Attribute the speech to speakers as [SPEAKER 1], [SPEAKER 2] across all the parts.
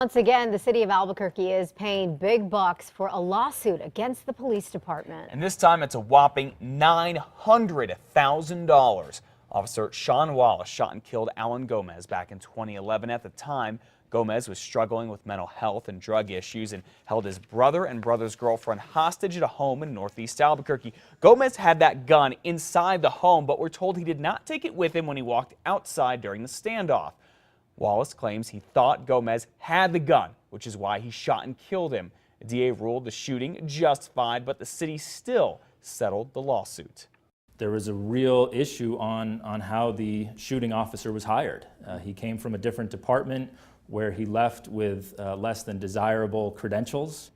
[SPEAKER 1] Once again, the city of Albuquerque is paying big bucks for a lawsuit against the police department.
[SPEAKER 2] And this time it's a whopping $900,000. Officer Sean Wallace shot and killed Alan Gomez back in 2011. At the time, Gomez was struggling with mental health and drug issues and held his brother and brother's girlfriend hostage at a home in northeast Albuquerque. Gomez had that gun inside the home, but we're told he did not take it with him when he walked outside during the standoff. Wallace claims he thought Gomez had the gun, which is why he shot and killed him. The DA ruled the shooting justified, but the city still settled the lawsuit.
[SPEAKER 3] There was a real issue on how the shooting officer was hired. He came from a different department where he left with less than desirable credentials.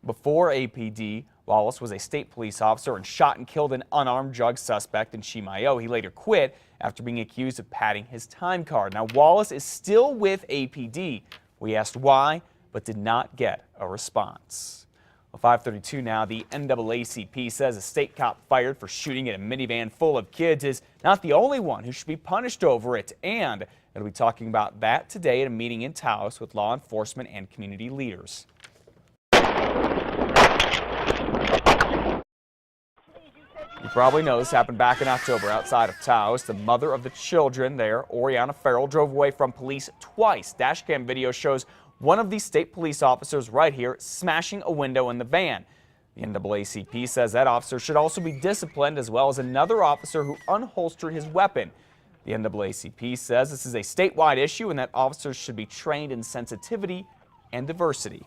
[SPEAKER 2] Before APD, Wallace was a state police officer and shot and killed an unarmed drug suspect in Chimayo. He later quit after being accused of padding his time card. Now, Wallace is still with APD. We asked why, but did not get a response. Well, 5:32 now, the NAACP says a state cop fired for shooting at a minivan full of kids is not the only one who should be punished over it. And it'll be talking about that today at a meeting in Taos with law enforcement and community leaders. You probably know this happened back in October outside of Taos. The mother of the children there, Oriana Farrell, drove away from police twice. Dashcam video shows one of these state police officers right here smashing a window in the van. The NAACP says that officer should also be disciplined, as well as another officer who unholstered his weapon. The NAACP says this is a statewide issue and that officers should be trained in sensitivity and diversity.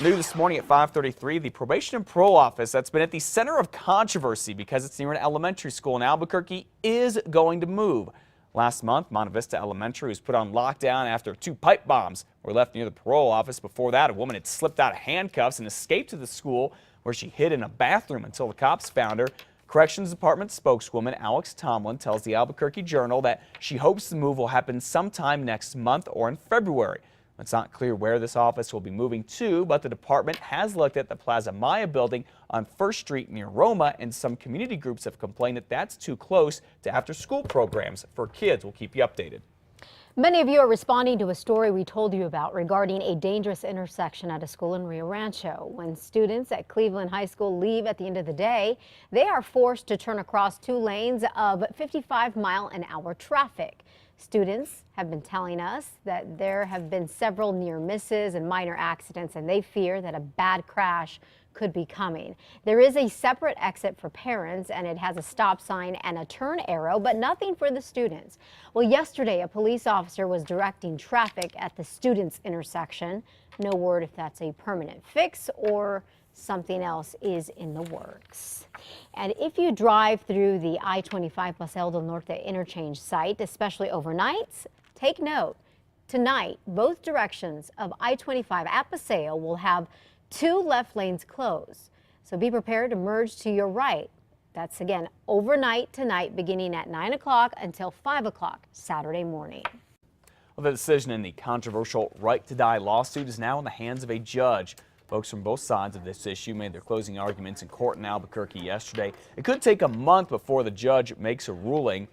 [SPEAKER 2] New this morning at 5:33, the Probation and Parole Office that's been at the center of controversy because it's near an elementary school in Albuquerque is going to move. Last month, Monte Vista Elementary was put on lockdown after 2 pipe bombs were left near the parole office. Before that, a woman had slipped out of handcuffs and escaped to the school, where she hid in a bathroom until the cops found her. Corrections Department spokeswoman Alex Tomlin tells the Albuquerque Journal that she hopes the move will happen sometime next month or in February. It's not clear where this office will be moving to, but the department has looked at the Plaza Maya building on 1st Street near Roma, and some community groups have complained that that's too close to after-school programs for kids. We'll keep you updated.
[SPEAKER 1] Many of you are responding to a story we told you about regarding a dangerous intersection at a school in Rio Rancho. When students at Cleveland High School leave at the end of the day, they are forced to turn across 2 lanes of 55-mile-an-hour traffic. Students have been telling us that there have been several near misses and minor accidents, and they fear that a bad crash could be coming. There is a separate exit for parents, and it has a stop sign and a turn arrow, but nothing for the students. Well, yesterday, a police officer was directing traffic at the students' intersection. No word if that's a permanent fix or something else is in the works. And if you drive through the I-25 Paseo del Norte interchange site, especially overnights, take note. Tonight, both directions of I-25 at Paseo will have 2 left lanes closed. So be prepared to merge to your right. That's again overnight tonight, beginning at 9 o'clock until 5 o'clock Saturday morning.
[SPEAKER 2] Well, the decision in the controversial Right to Die lawsuit is now in the hands of a judge. Folks from both sides of this issue made their closing arguments in court in Albuquerque yesterday. It could take a month before the judge makes a ruling.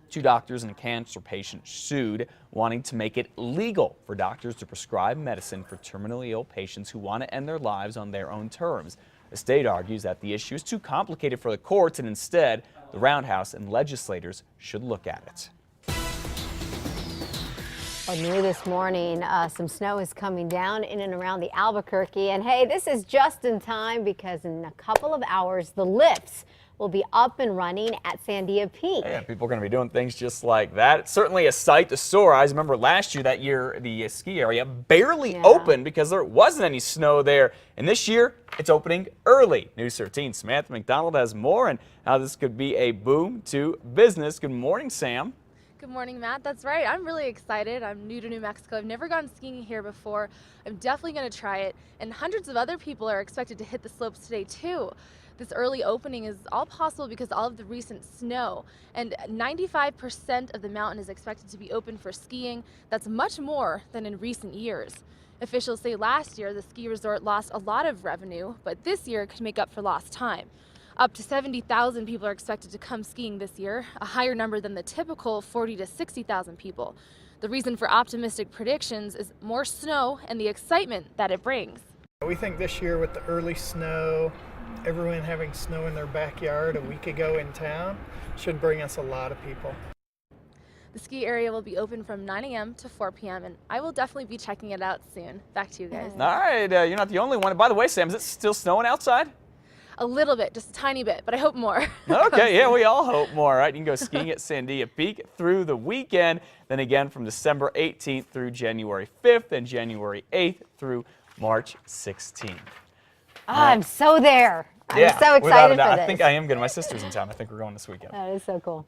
[SPEAKER 2] 2 doctors and a cancer patient sued, wanting to make it legal for doctors to prescribe medicine for terminally ill patients who want to end their lives on their own terms. The state argues that the issue is too complicated for the courts, and instead, the Roundhouse and legislators should look at it.
[SPEAKER 1] Well, new this morning, some snow is coming down in and around the Albuquerque. And hey, this is just in time because in a couple of hours, the lifts will be up and running at Sandia Peak.
[SPEAKER 2] Yeah, people are going to be doing things just like that. It's certainly a sight to sore eyes. Remember last year, that year, the ski area barely opened because there wasn't any snow there. And this year, it's opening early. News 13 Samantha McDonald has more on how this could be a boom to business. Good morning, Sam.
[SPEAKER 4] Good morning, Matt. That's right. I'm really excited. I'm new to New Mexico. I've never gone skiing here before. I'm definitely going to try it. And hundreds of other people are expected to hit the slopes today, too. This early opening is all possible because of all of the recent snow. And 95% of the mountain is expected to be open for skiing. That's much more than in recent years. Officials say last year the ski resort lost a lot of revenue, but this year it could make up for lost time. Up to 70,000 people are expected to come skiing this year, a higher number than the typical 40 to 60,000 people. The reason for optimistic predictions is more snow and the excitement that it brings.
[SPEAKER 5] We think this year with the early snow, everyone having snow in their backyard a week ago in town, should bring us a lot of people.
[SPEAKER 4] The ski area will be open from 9 a.m. to 4 p.m. and I will definitely be checking it out soon. Back to you guys.
[SPEAKER 2] All right, you're not the only one. By the way, Sam, is it still snowing outside?
[SPEAKER 4] A little bit, just a tiny bit, but I hope more.
[SPEAKER 2] Okay, yeah, we all hope more, right? You can go skiing at Sandia Peak through the weekend, then again from December 18th through January 5th and January 8th through March 16th.
[SPEAKER 1] I'm so there. I'm
[SPEAKER 2] Yeah,
[SPEAKER 1] so
[SPEAKER 2] without a
[SPEAKER 1] excited
[SPEAKER 2] doubt.
[SPEAKER 1] for this.
[SPEAKER 2] I think I am good. My sister's in town. I think we're going this weekend.
[SPEAKER 1] That is so cool.